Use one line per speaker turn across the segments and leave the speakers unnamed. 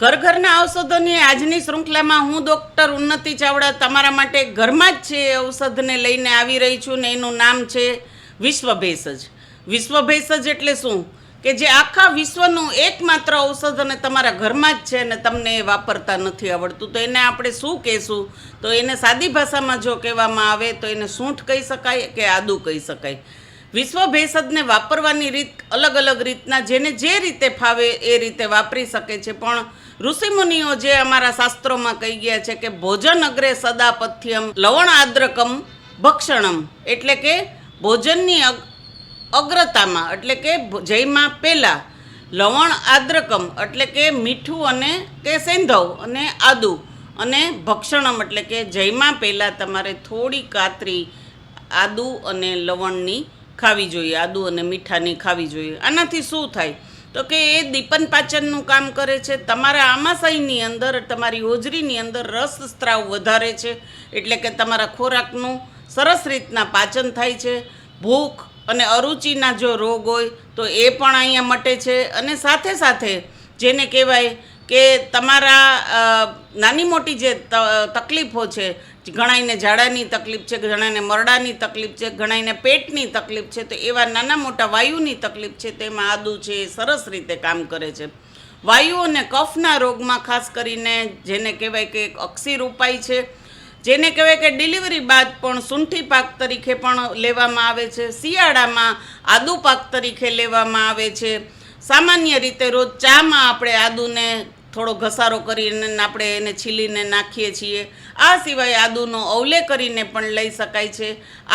ઘર ઘરના ઔષધોની આજની શૃંખલામાં હું ડૉક્ટર ઉન્નતિ ચાવડા તમારા માટે ઘરમાં જ છે એ ઔષધને લઈને આવી રહી છું ને એનું નામ છે વિશ્વ ભેષજ. વિશ્વ ભેષજ એટલે શું કે જે આખા વિશ્વનું એકમાત્ર ઔષધ અને તમારા ઘરમાં જ છે ને તમને એ વાપરતા નથી આવડતું, તો એને આપણે શું કહેશું? તો એને સાદી ભાષામાં જો કહેવામાં આવે તો એને સૂંઠ કહી શકાય કે આદુ કહી શકાય. વિશ્વ ભેષજને વાપરવાની રીત અલગ અલગ રીતના જેને જે રીતે ફાવે એ રીતે વાપરી શકે છે, પણ ઋષિમુનિઓ જે અમારા શાસ્ત્રોમાં કહી ગયા છે કે ભોજન અગ્રે સદા પથ્યમ લવણ આદ્રકમ ભક્ષણમ, એટલે કે ભોજનની અગ્રતામાં એટલે કે જયમાં પહેલાં લવણ આદ્રકમ એટલે કે મીઠું અને કે સેંધવ અને આદુ, અને ભક્ષણમ એટલે કે જયમાં પહેલાં તમારે થોડી કાતરી આદુ અને લવણની ખાવી જોઈએ, આદુ અને મીઠાની ખાવી જોઈએ. આનાથી શું થાય તો કે એ દીપન પાચનનું કામ કરે છે, તમારા આમાશયની અંદર તમારી હોજરીની અંદર રસ સ્ત્રાવ વધારે છે, એટલે કે તમારા ખોરાકનું સરસ રીતના પાચન થાય છે. ભૂખ અને અરુચિના જો રોગ હોય તો એ પણ અહીંયા મટે છે, અને સાથે સાથે જેને કહેવાય કે તમારા નાની મોટી જે તકલીફો છે, ઘણાઈને ઝાડાની તકલીફ છે, ઘણાને મરડાની તકલીફ છે, ઘણાઈને પેટની તકલીફ છે, તો એવા નાના મોટા વાયુની તકલીફ છે તેમાં આદુ છે એ સરસ રીતે કામ કરે છે. વાયુ અને કફના રોગમાં ખાસ કરીને જેને કહેવાય કે અક્ષીર ઉપાય છે, જેને કહેવાય કે ડિલિવરી બાદ પણ સૂંઠી પાક તરીકે પણ લેવામાં આવે છે, શિયાળામાં આદુ પાક તરીકે લેવામાં આવે છે. સામાન્ય રીતે રોજ ચામાં આપણે આદુને થોડો ઘસારો કરીને આપણે એને છીલીને નાખીએ છીએ. આ સિવાય આદુનો અવલે કરીને પણ લઈ શકાય છે,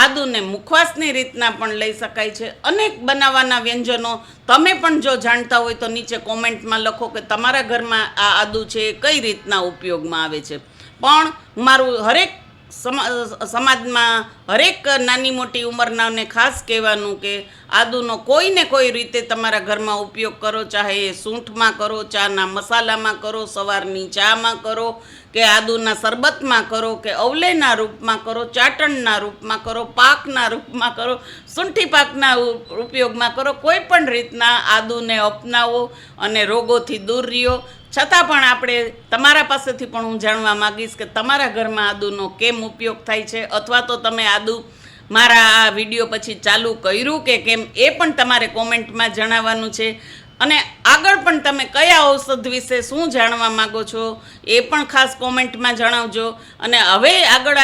આદુને મુખવાસની રીતના પણ લઈ શકાય છે. અનેક બનાવવાના વ્યંજનો તમે પણ જો જાણતા હોય તો નીચે કોમેન્ટમાં લખો કે તમારા ઘરમાં આ આદુ છે એ કઈ રીતના ઉપયોગમાં આવે છે. પણ મારું હરેક સમાજમાં હરેક નાની મોટી ઉંમરનાને ખાસ કહેવાનું કે આદુનો કોઈને કોઈ રીતે તમારા ઘરમાં ઉપયોગ કરો, ચાહે એ સૂંઠમાં કરો, ચાના મસાલામાં કરો, સવારની ચામાં કરો, કે આદુના શરબતમાં કરો, કે અવલેના રૂપમાં કરો, ચાટણના રૂપમાં કરો, પાકના રૂપમાં કરો, સૂંઠી પાકના ઉપયોગમાં કરો. કોઈ પણ રીતના આદુને અપનાવો અને રોગોથી દૂર રહ્યો. છતાં પણ આપણે તમારા પાસેથી પણ હું જાણવા માગીશ કે તમારા ઘરમાં આદુનો કેમ ઉપયોગ થાય છે, અથવા તો તમે આદુ મારા આ વિડીયો પછી ચાલુ કર્યું કે કેમ એ પણ તમારે કોમેન્ટમાં જણાવવાનું છે. અને આગળ પણ તમે કયા ઔષધ વિશે શું જાણવા માગો છો એ પણ ખાસ કોમેન્ટમાં જણાવજો. અને હવે આગળ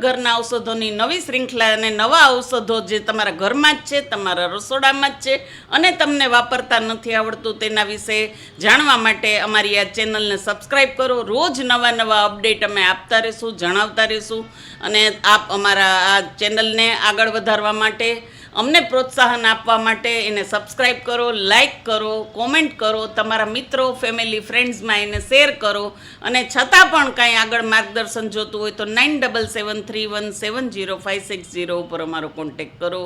ઘરના ઔષધોની નવી શૃંખલા અને નવા ઔષધો જે તમારા ઘરમાં જ છે, તમારા રસોડામાં જ છે અને તમને વાપરતા નથી આવડતું તેના વિશે જાણવા માટે અમારી આ ચેનલને સબસ્ક્રાઈબ કરો. રોજ નવા અપડેટ અમે આપતા રહીશું, જણાવતા રહીશું, અને આપ અમારા આ ચેનલને આગળ વધારવા માટે, અમને પ્રોત્સાહન આપવા માટે એને સબસ્ક્રાઈબ કરો, લાઈક કરો, કોમેન્ટ કરો, તમારા મિત્રો, ફેમિલી, ફ્રેન્ડ્સમાં એને શેર કરો. અને છતાં પણ કાંઈ આગળ માર્ગદર્શન જોતું હોય તો 9773170560 ઉપર અમારો કોન્ટેક્ટ કરો.